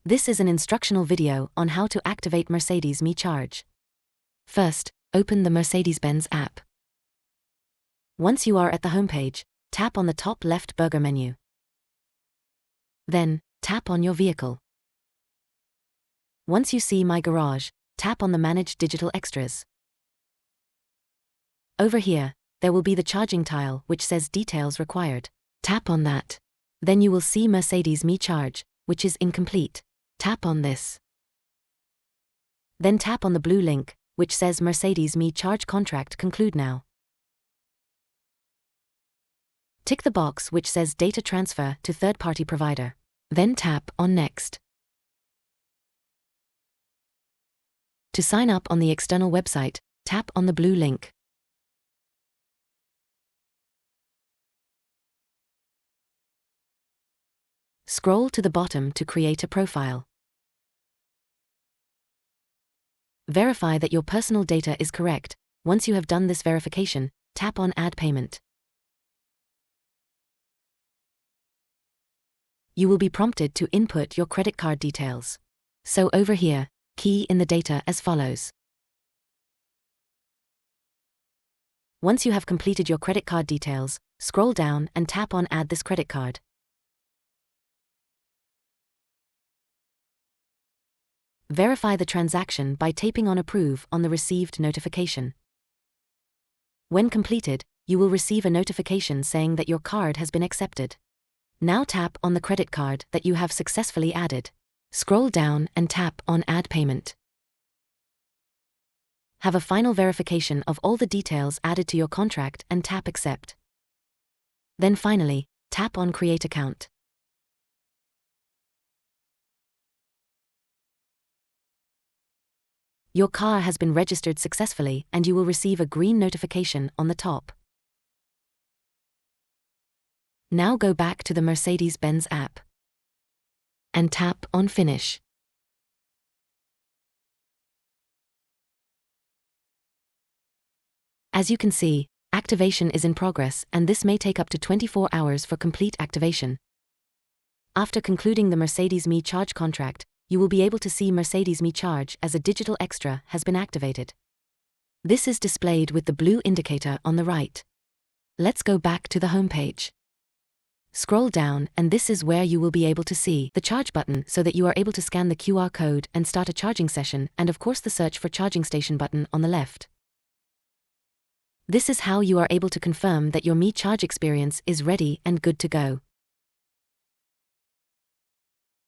This is an instructional video on how to activate Mercedes-Benz Charge. First, open the Mercedes-Benz app. Once you are at the homepage, tap on the top left burger menu. Then, tap on your vehicle. Once you see My Garage, tap on the Manage Digital Extras. Over here, there will be the charging tile which says Details Required. Tap on that. Then you will see Mercedes-Benz Charge, which is incomplete. Tap on this. Then tap on the blue link, which says Mercedes-Benz Charge Contract Conclude Now. Tick the box which says Data Transfer to Third-Party Provider. Then tap on Next. To sign up on the external website, tap on the blue link. Scroll to the bottom to create a profile. Verify that your personal data is correct. Once you have done this verification, tap on Add Payment. You will be prompted to input your credit card details. So over here, key in the data as follows. Once you have completed your credit card details, scroll down and tap on Add this credit card. Verify the transaction by tapping on Approve on the received notification. When completed, you will receive a notification saying that your card has been accepted. Now tap on the credit card that you have successfully added. Scroll down and tap on Add Payment. Have a final verification of all the details added to your contract and tap Accept. Then finally, tap on Create Account. Your car has been registered successfully and you will receive a green notification on the top. Now go back to the Mercedes-Benz app and tap on Finish. As you can see, activation is in progress and this may take up to 24 hours for complete activation. After concluding the Mercedes-Benz Charge contract, you will be able to see Mercedes-Benz Charge as a digital extra has been activated. This is displayed with the blue indicator on the right. Let's go back to the homepage. Scroll down and this is where you will be able to see the charge button so that you are able to scan the QR code and start a charging session and of course the search for charging station button on the left. This is how you are able to confirm that your MB.CHARGE experience is ready and good to go.